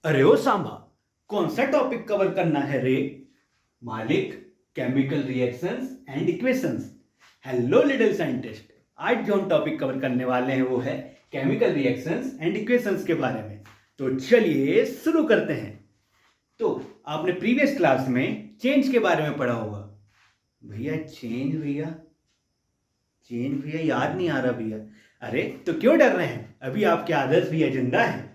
अरे ओ सांभा, कौन सा टॉपिक कवर करना है रे? मालिक, chemical reactions and equations. Hello little scientist, आज जो हम टॉपिक कवर करने वाले हैं वो है केमिकल रिएक्शंस एंड इक्वेशंस के बारे में। तो चलिए शुरू करते हैं। तो आपने प्रीवियस क्लास में चेंज के बारे में पढ़ा होगा। भैया चेंज भैया याद नहीं आ रहा भैया। अरे तो क्यों डर रहे हैं, अभी आपके आदर्श भैया जिंदा है।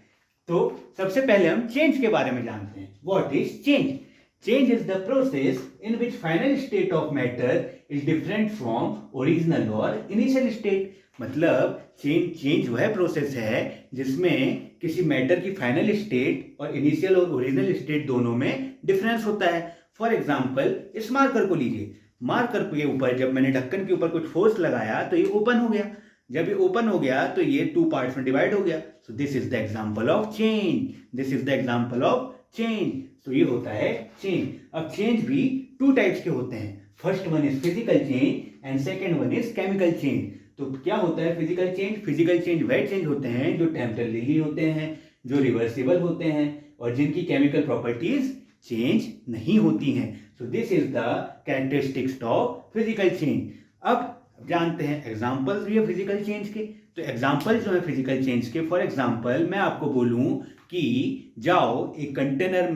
तो सबसे पहले हम चेंज के बारे में जानते हैं। What is change? Change is the process in which final state of matter is different from original और इनिशियल स्टेट। मतलब चेंज वह प्रोसेस है जिसमें किसी मैटर की फाइनल स्टेट और इनिशियल और ओरिजिनल स्टेट दोनों में डिफरेंस होता है। फॉर एग्जाम्पल, इस मार्कर को लीजिए। मार्कर के ऊपर जब मैंने ढक्कन के ऊपर कुछ फोर्स लगाया तो ये ओपन हो गया। जब ये ओपन हो गया तो ये टू पार्ट्स में डिवाइड हो गया। सो this is the example of change. तो ये होता है चेंज। अब चेंज भी टू टाइप्स के होते हैं। First one is physical change and second one is chemical change. तो क्या होता है फिजिकल चेंज वह चेंज होते हैं जो टेम्परेरी होते हैं, जो रिवर्सिबल होते हैं और जिनकी केमिकल प्रॉपर्टीज चेंज नहीं होती हैं। सो this is the characteristics of physical change. अब जानते हैं एग्जाम्पल्स भी है फिजिकल चेंज के। तो एग्जाम्पल जो है फिजिकल चेंज के, फॉर एग्जाम्पल मैं आपको बोलूं कि जाओ एक कंटेनर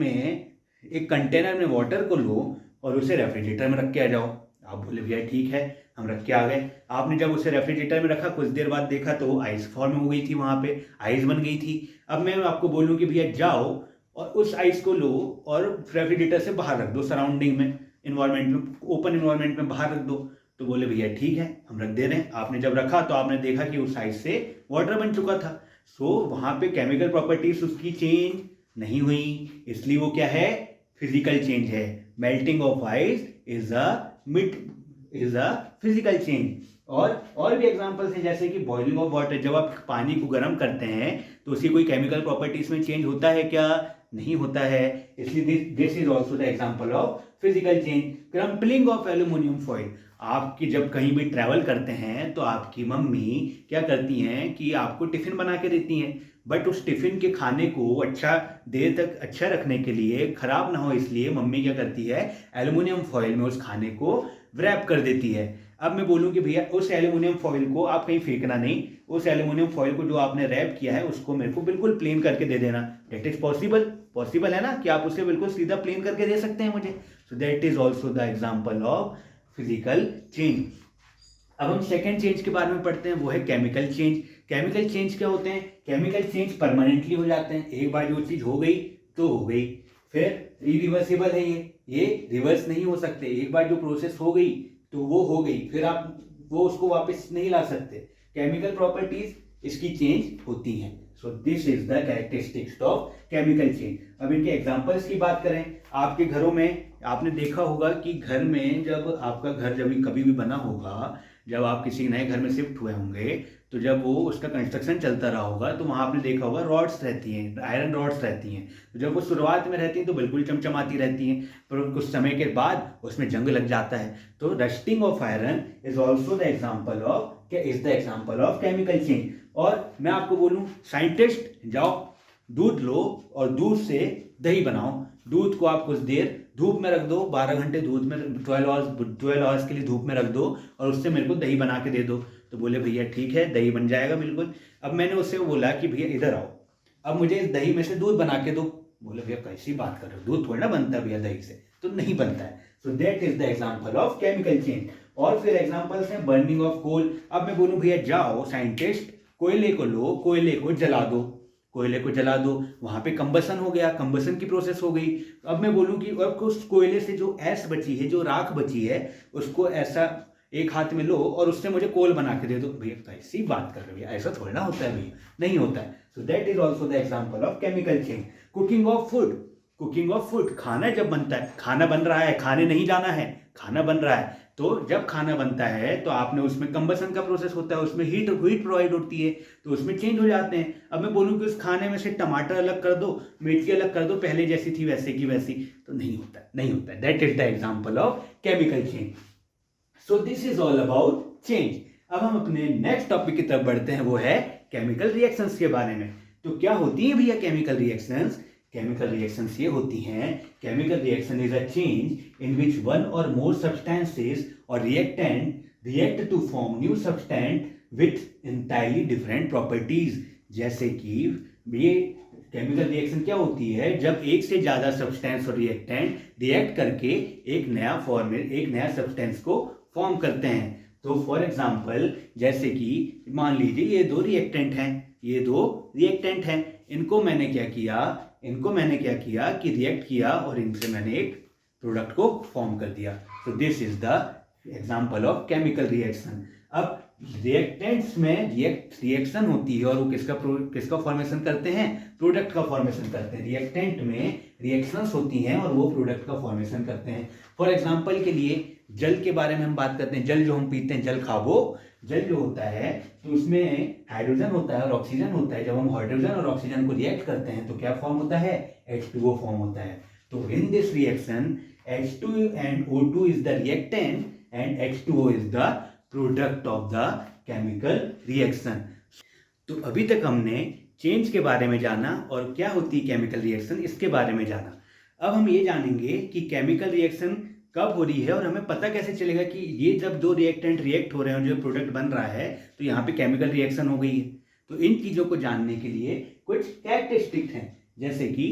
में वाटर को लो और उसे रेफ्रिजरेटर में रख के आ जाओ। आप बोले भैया ठीक है, हम रख के आ गए। आपने जब उसे रेफ्रिजरेटर में रखा, कुछ देर बाद देखा तो आइस फॉर्म हो गई थी, वहां पे आइस बन गई थी। अब मैं आपको बोलूं कि भैया जाओ और उस आइस को लो और रेफ्रिजरेटर से बाहर रख दो, सराउंडिंग में, इन्वायरमेंट में, ओपन इन्वायरमेंट में बाहर रख दो। तो बोले भैया ठीक है, हम रख दे रहे हैं। आपने जब रखा तो आपने देखा कि उस आइस से वाटर बन चुका था। सो वहां पे केमिकल प्रॉपर्टीज उसकी चेंज नहीं हुई, इसलिए वो क्या है, फिजिकल चेंज है। Melting of ice is a physical change. और भी एग्जांपल्स हैं, जैसे कि बॉइलिंग ऑफ वाटर। जब आप पानी को गर्म करते हैं तो उसकी कोई केमिकल प्रॉपर्टीज में चेंज होता है क्या? नहीं होता है। इसलिए this is also the example of physical change. Crumpling of aluminium foil. आपकी जब कहीं भी ट्रैवल करते हैं तो आपकी मम्मी क्या करती हैं कि आपको टिफिन बना के देती हैं, बट उस टिफिन के खाने को अच्छा देर तक अच्छा रखने के लिए, खराब ना हो इसलिए मम्मी क्या करती है, एल्यूमिनियम फॉइल में उस खाने को रैप कर देती है। अब मैं बोलूं कि भैया उस एल्यूमिनियम फॉइल को आप कहीं फेंकना नहीं, उस एल्यूमिनियम फॉइल को जो आपने रैप किया है उसको मेरे को बिल्कुल प्लेन करके दे देना। दैट इज पॉसिबल है ना कि आप उसे बिल्कुल सीधा प्लेन करके दे सकते हैं मुझे। So that is also the example of physical change. अब हम सेकेंड चेंज के बारे में पढ़ते हैं, वो है केमिकल चेंज। केमिकल चेंज क्या होते हैं? केमिकल चेंज परमानेंटली हो जाते हैं। एक बार जो चीज हो गई तो हो गई, फिर इरिवर्सिबल है ये रिवर्स नहीं हो सकते। एक बार जो प्रोसेस हो गई तो वो हो गई, फिर आप वो उसको वापस नहीं ला सकते। केमिकल प्रॉपर्टीज इसकी चेंज होती हैं। सो this is the characteristics of chemical change. अब इनके एग्जांपल्स की बात करें, आपके घरों में आपने देखा होगा कि घर में जब आपका घर जब कभी भी बना होगा, जब आप किसी नए घर में शिफ्ट हुए होंगे तो जब वो उसका कंस्ट्रक्शन चलता रहा होगा तो वहाँ आपने देखा होगा रॉड्स रहती हैं, आयरन रॉड्स रहती हैं। तो जब वो शुरुआत में रहती हैं तो बिल्कुल चमचमाती रहती हैं, पर कुछ समय के बाद उसमें जंग लग जाता है। तो rusting of iron is also the example of chemical change. और मैं आपको बोलूँ, साइंटिस्ट जाओ दूध लो और दूध से दही बनाओ। दूध को आप कुछ देर धूप में रख दो, 12 घंटे धूप में, 12 आवर्स के लिए धूप में रख दो और उससे मेरे को दही बना के दे दो। तो बोले भैया ठीक है, दही बन जाएगा बिल्कुल। अब मैंने उससे बोला कि भैया इधर आओ, अब मुझे इस दही में से दूध बना के दो। बोले भैया कैसी बात कर रहे हो, दूध थोड़ा ना बनता है भैया दही से, तो नहीं बनता है। So that is the example of chemical change. और फिर एग्जाम्पल्स हैं बर्निंग ऑफ कोल। अब मैं बोलूँ भैया जाओ साइंटिस्ट, कोयले को लो, कोयले को जला दो, वहां पे कंबसन हो गया, कंबसन की प्रोसेस हो गई। अब मैं बोलूं कि अब उस कोयले से जो ऐश बची है, जो राख बची है, उसको ऐसा एक हाथ में लो और उससे मुझे कोल बना के दे दो। भैया ऐसी बात कर रहे हो भैया, ऐसा थोड़ा ना होता है भैया, नहीं होता है। So that is also the example of chemical change. Cooking of food, खाना जब बनता है, खाना बन रहा है, खाने नहीं जाना है, खाना बन रहा है। तो जब खाना बनता है तो आपने उसमें कंबसन का प्रोसेस होता है, उसमें हीट प्रोवाइड होती है, तो उसमें चेंज हो जाते हैं। अब मैं बोलूं कि उस खाने में से टमाटर अलग कर दो, मिर्ची अलग कर दो, पहले जैसी थी वैसे की वैसी, तो नहीं होता है। That is the example of chemical change. So this is all about change. अब हम अपने नेक्स्ट टॉपिक की तरफ बढ़ते हैं, वो है केमिकल रिएक्शंस के बारे में। तो क्या होती है भैया केमिकल रिएक्शंस? केमिकल रिएक्शंस ये होती हैं, chemical reaction is a change in which one or more substances or reactant react to form new substance with entirely different properties. जैसे कि ये केमिकल रिएक्शन क्या होती है, जब एक से ज़्यादा सब्सटेंस और रिएक्टेंट रिएक्ट करके एक नया सब्सटेंस को फॉर्म करते हैं। तो फॉर एग्जांपल जैसे कि मान लीजिए ये दो रिएक्टेंट हैं, इनको मैंने क्या किया कि रिएक्ट किया और इनसे मैंने एक प्रोडक्ट को फॉर्म कर दिया। तो this is the example of chemical reaction. अब रिएक्टेंट्स में रिएक्शन होती है और वो किसका फॉर्मेशन करते हैं, प्रोडक्ट का फॉर्मेशन करते हैं। रिएक्टेंट में रिएक्शंस होती हैं और वो प्रोडक्ट का फॉर्मेशन करते हैं। फॉर एग्जांपल के लिए जल के बारे में हम बात करते हैं। जल जो हम पीते हैं, जल खाबो जल जो होता है, तो उसमें हाइड्रोजन होता है और ऑक्सीजन होता है। जब हम हाइड्रोजन और ऑक्सीजन को रिएक्ट करते हैं तो क्या फॉर्म होता है, H2O फॉर्म होता है। तो in this reaction H2 and O2 is the reactant and H2O is the product of the chemical reaction। तो अभी तक हमने चेंज के बारे में जाना और क्या होती है केमिकल रिएक्शन इसके बारे में जाना। अब हम ये जानेंगे कि केमिकल रिएक्शन कब हो रही है और हमें पता कैसे चलेगा कि ये जब दो रिएक्टेंट रिएक्ट हो रहे हैं और जो प्रोडक्ट बन रहा है तो यहाँ पे केमिकल रिएक्शन हो गई है। तो इन चीज़ों को जानने के लिए कुछ कैरेक्टरिस्टिक्स हैं, जैसे कि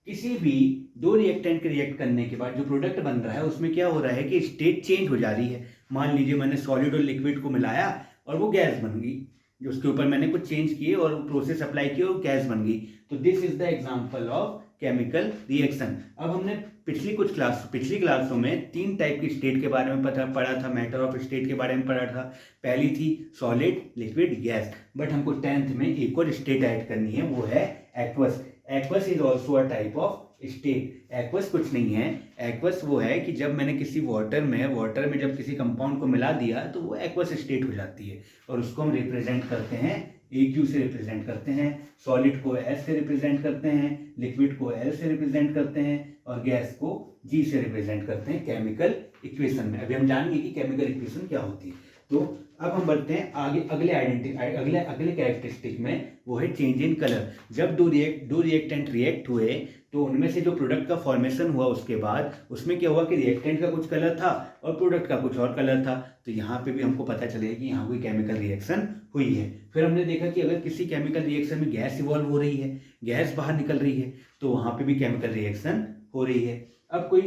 किसी भी दो रिएक्टेंट के रिएक्ट करने के बाद जो प्रोडक्ट बन रहा है उसमें क्या हो रहा है कि स्टेट चेंज हो जा रही है। मान लीजिए मैंने सॉलिड और लिक्विड को मिलाया और वो गैस बन गई, जो उसके ऊपर मैंने कुछ चेंज किए और प्रोसेस अप्लाई किए और गैस बन गई। तो this is the example of chemical reaction. अब हमने पिछली क्लासों में 3 टाइप की स्टेट के बारे में पढ़ा था, मैटर ऑफ स्टेट के बारे में पढ़ा था। पहली थी सॉलिड, लिक्विड, गैस। बट हमको 10th में एक और स्टेट ऐड करनी है, वो है aqueous. Aqueous is also a type of state. Aqueous कुछ नहीं है, एक्वस वो है कि जब मैंने किसी वाटर में जब किसी कंपाउंड को मिला दिया तो वो एक्वस स्टेट हो जाती है और उसको हम रिप्रेजेंट करते हैं AQ से रिप्रेजेंट करते हैं, सॉलिड को S से रिप्रेजेंट करते हैं, लिक्विड को L से रिप्रेजेंट करते हैं और गैस को G से रिप्रेजेंट करते हैं केमिकल इक्वेशन में। अभी हम जानेंगे कि केमिकल इक्वेशन क्या होती है। तो अब हम बढ़ते हैं आगे अगले कैरेक्टरिस्टिक में, वो है चेंज इन कलर। जब दो रिएक्टेंट रिएक्ट हुए तो उनमें से जो प्रोडक्ट का फॉर्मेशन हुआ उसके बाद उसमें क्या हुआ कि रिएक्टेंट का कुछ कलर था और प्रोडक्ट का कुछ और कलर था। तो यहाँ पे भी हमको पता चलेगा कि यहाँ कोई केमिकल रिएक्शन हुई है। फिर हमने देखा कि अगर किसी केमिकल रिएक्शन में गैस इवॉल्व हो रही है, गैस बाहर निकल रही है, तो वहाँ पे भी केमिकल रिएक्शन हो रही है। अब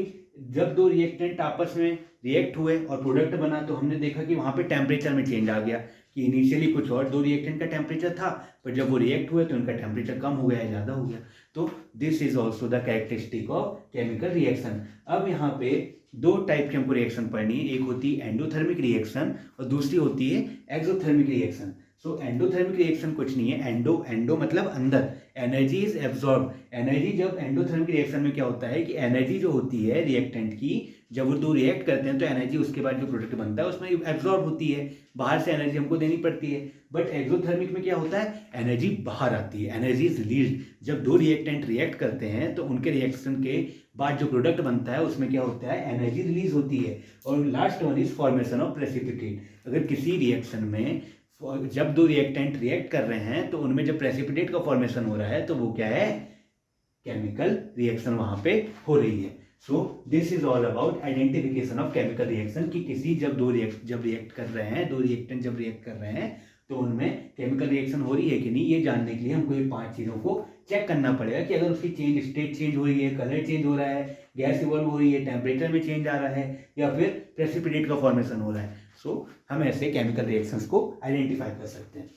जब दो रिएक्टेंट आपस में रिएक्ट हुए और प्रोडक्ट बना तो हमने देखा कि वहाँ पे टेम्परेचर में चेंज आ गया कि इनिशियली कुछ और दो रिएक्टेंट का टेम्परेचर था, पर जब वो रिएक्ट हुए तो उनका टेम्परेचर कम हो गया, ज़्यादा हो गया। तो this is also the characteristic of chemical reaction. अब यहाँ पे 2 टाइप की हमको रिएक्शन पढ़नी है, एक होती है एंडोथर्मिक रिएक्शन और दूसरी होती है एक्सोथर्मिक रिएक्शन। सो एंडोथर्मिक रिएक्शन कुछ नहीं है, एंडो मतलब अंदर, एनर्जी इज एब्जॉर्ब। एनर्जी जब एंडोथर्मिक रिएक्शन में क्या होता है कि एनर्जी जो होती है रिएक्टेंट की, जब वो दो रिएक्ट करते हैं तो एनर्जी उसके बाद जो प्रोडक्ट बनता है उसमें एब्जॉर्ब होती है, बाहर से एनर्जी हमको देनी पड़ती है। बट एक्सोथर्मिक में क्या होता है, एनर्जी बाहर आती है, एनर्जी इज रिलीज्ड। जब दो रिएक्टेंट रिएक्ट करते हैं तो उनके रिएक्शन के बाद जो प्रोडक्ट बनता है उसमें क्या होता है, एनर्जी रिलीज होती है। और last one is formation of precipitate. अगर किसी रिएक्शन में जब दो रिएक्टेंट रिएक्ट कर रहे हैं तो उनमें जब प्रेसिपिटेट का फॉर्मेशन हो रहा है तो वो क्या है, केमिकल रिएक्शन वहां पे हो रही है। सो this is all about identification of chemical reaction कि किसी दो रिएक्टेंट जब रिएक्ट कर रहे हैं तो उनमें केमिकल रिएक्शन हो रही है कि नहीं, ये जानने के लिए हमको ये 5 चीज़ों को चेक करना पड़ेगा कि अगर उसकी स्टेट चेंज हो रही है, कलर चेंज हो रहा है, गैस इवॉल्व हो रही है, टेम्परेचर में चेंज आ रहा है या फिर प्रेसिपिटेट का फॉर्मेशन हो रहा है। सो हम ऐसे केमिकल रिएक्शंस को आइडेंटिफाई कर सकते हैं।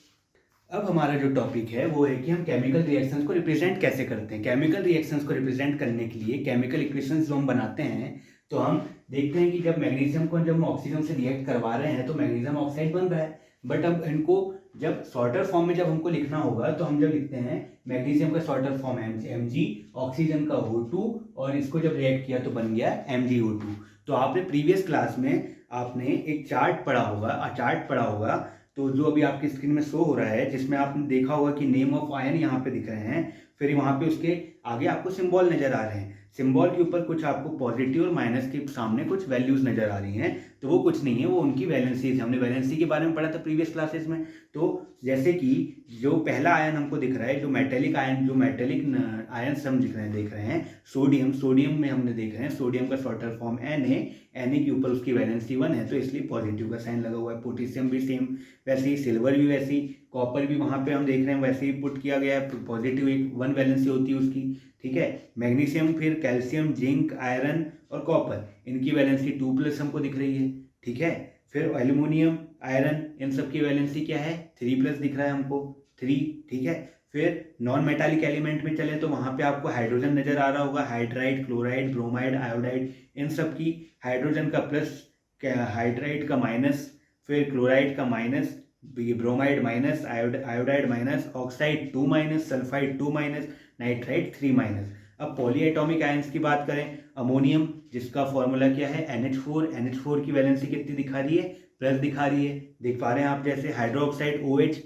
अब हमारा जो टॉपिक है वो है कि हम केमिकल रिएक्शंस को रिप्रेजेंट कैसे करते हैं। केमिकल रिएक्शंस को रिप्रेजेंट करने के लिए केमिकल इक्वेशंस जो हम बनाते हैं तो हम देखते हैं कि जब मैग्नीशियम को जब हम ऑक्सीजन से रिएक्ट करवा रहे हैं तो मैग्नीशियम ऑक्साइड बन रहा है। बट अब इनको जब शॉर्टर फॉर्म में जब हमको लिखना होगा तो हम जब लिखते हैं मैग्नीशियम का शॉर्टर फॉर्म Mg, ऑक्सीजन का O2 और इसको जब रिएक्ट किया तो बन गया MgO2। तो आपने प्रीवियस क्लास में आपने एक चार्ट पढ़ा होगा तो जो अभी आपकी स्क्रीन में शो हो रहा है, जिसमें आपने देखा होगा कि नेम ऑफ आयन यहाँ पे दिख रहे हैं। फिर वहाँ पे उसके आगे आपको सिंबल नज़र आ रहे हैं, सिंबल के ऊपर कुछ आपको पॉजिटिव और माइनस के सामने कुछ वैल्यूज़ नज़र आ रही हैं, तो वो कुछ नहीं है, वो उनकी वैलेंसीज। हमने वैलेंसी के बारे में पढ़ा था प्रीवियस क्लासेस में। तो जैसे कि जो पहला आयन हमको दिख रहा है, जो मेटेलिक आयन, जो मेटेलिक आयन्स हम देख रहे हैं, सोडियम, सोडियम में हमने देख रहे हैं सोडियम का शॉर्टर फॉर्म Na के ऊपर उसकी वैलेंसी 1 है, तो इसलिए पॉजिटिव का साइन लगा हुआ है। पोटेशियम भी सेम वैसे ही, सिल्वर भी वैसे ही, कॉपर भी वहाँ पे हम देख रहे हैं वैसे ही पुट किया गया है, पॉजिटिव एक 1 वैलेंसी होती है उसकी, ठीक है। मैग्नीशियम, फिर कैल्शियम, जिंक, आयरन और कॉपर, इनकी वैलेंसी 2+ हमको दिख रही है, ठीक है। फिर एल्यूमिनियम, आयरन, इन सब की वैलेंसी क्या है, 3+ दिख रहा है हमको, 3, ठीक है। फिर नॉन मेटालिक एलिमेंट में चले तो वहाँ पे आपको हाइड्रोजन नजर आ रहा होगा, हाइड्राइड, क्लोराइड, ब्रोमाइड, आयोडाइड, इन सब की हाइड्रोजन का प्लस, हाइड्राइड का माइनस, फिर क्लोराइड का minus, bromide minus, iodide minus, oxide 2-, sulphide 2-, nitride 3-। अब पॉलीएटॉमिक आयंस की बात करें, अमोनियम जिसका फॉर्मूला क्या है NH4, NH4 की वैलेंसी कितनी दिखा रही है, प्लस दिखा रही है, देख पा रहे हैं आप। जैसे hydroxide OH-,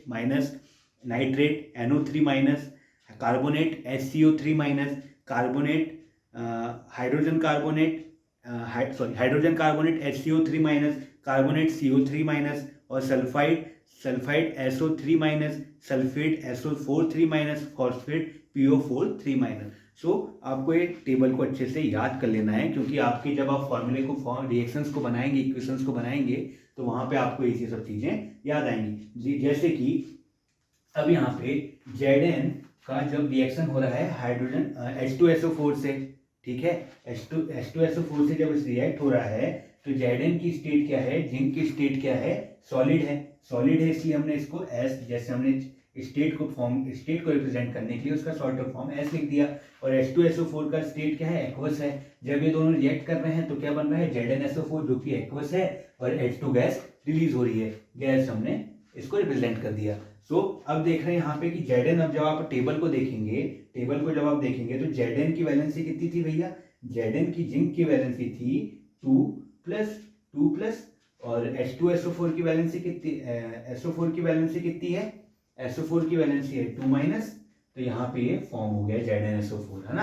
nitrate NO3-, carbonate HCO3-, carbonate hydrogen carbonate hydrogen carbonate HCO3-, carbonate CO3-, और sulphide SO3-, sulphate SO4-, phosphate PO4-। सो आपको ये टेबल को अच्छे से याद कर लेना है, क्योंकि आपके जब आप फॉर्मूले को रिएक्शंस को बनाएंगे, इक्वेशंस को बनाएंगे, तो वहाँ पे आपको ये सब चीज़ें याद आएंगी। जैसे कि अब यहाँ पे Zn का जब रिएक्शन हो रहा है हाइड्रोजन H2SO4 से, ठीक है, H2SO4 से जब रिएक्ट हो रहा है तो Zn की स्टेट क्या है, जिंक की स्टेट क्या है, सॉलिड है। सॉलिड है इसलिए हमने इसको S, जैसे हमने स्टेट को रिप्रेजेंट करने के लिए उसका शॉर्टर फॉर्म S लिख दिया। और H2SO4 का स्टेट क्या है, एक्वस है। जब ये दोनों रिएक्ट कर रहे हैं तो क्या बन रहा है, ZnSO4 जो कि एक्वस है, और H2 गैस रिलीज हो रही है, गैस हमने इसको रिप्रेजेंट कर दिया। सो अब देख रहे हैं यहाँ पे कि Zn, अब जब आप टेबल को देखेंगे, तो Zn की वैलेंसी कितनी थी भैया, Zn की जिंक की वैलेंसी थी 2+, और H2SO4 की वैलेंसी कितनी, SO4 की वैलेंसी कितनी है, SO4 की वैलेंसी है 2-, तो यहाँ पे ये फॉर्म हो गया ZnSO4, है ना।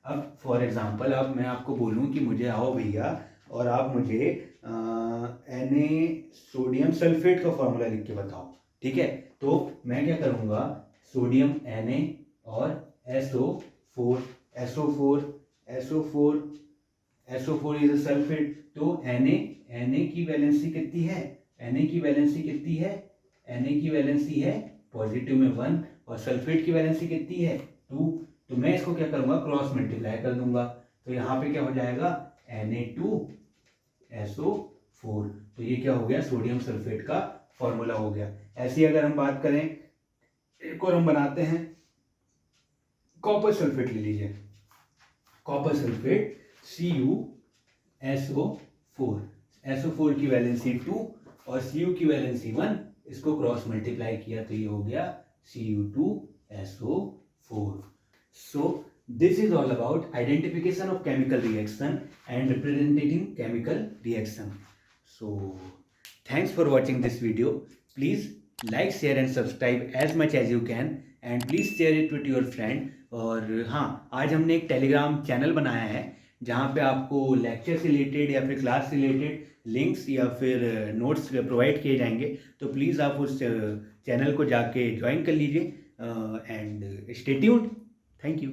अब फॉर एग्जांपल, अब मैं आपको बोलूँ कि मुझे आओ भैया और आप मुझे Na सोडियम सल्फेट का फॉर्मूला लिख के बताओ, ठीक है। तो मैं क्या करूँगा, सोडियम Na और SO4 इज अ सल्फेट, तो Na की वैलेंसी कितनी है, Na की वैलेंसी है पॉजिटिव में 1, और सल्फेट की वैलेंसी कितनी है 2। तो मैं इसको क्या करूँगा, क्रॉस मल्टीप्लाई कर दूंगा, तो यहाँ पे क्या हो जाएगा, Na2SO4, तो ये क्या हो गया, सोडियम सल्फेट का फॉर्मूला हो गया। ऐसी अगर हम बात करें, एक और हम बनाते हैं, कॉपर सल्फेट ले लीजिए, कॉपर सल्फेट CuSO4 की वैलेंसी 2 और Cu की वैलेंसी 1, इसको क्रॉस मल्टीप्लाई किया तो ये हो गया Cu2SO4। So this is all about identification of chemical reaction and representing chemical reaction. So thanks for watching this video. Please like, share and subscribe as much as you can, and please share it with your friend. और हाँ, आज हमने एक Telegram channel बनाया है जहाँ पे आपको लेक्चर से रिलेटेड या फिर क्लास से रिलेटेड लिंक्स या फिर नोट्स प्रोवाइड किए जाएंगे, तो प्लीज़ आप उस चैनल को जाके ज्वाइन कर लीजिए, and stay tuned. Thank you.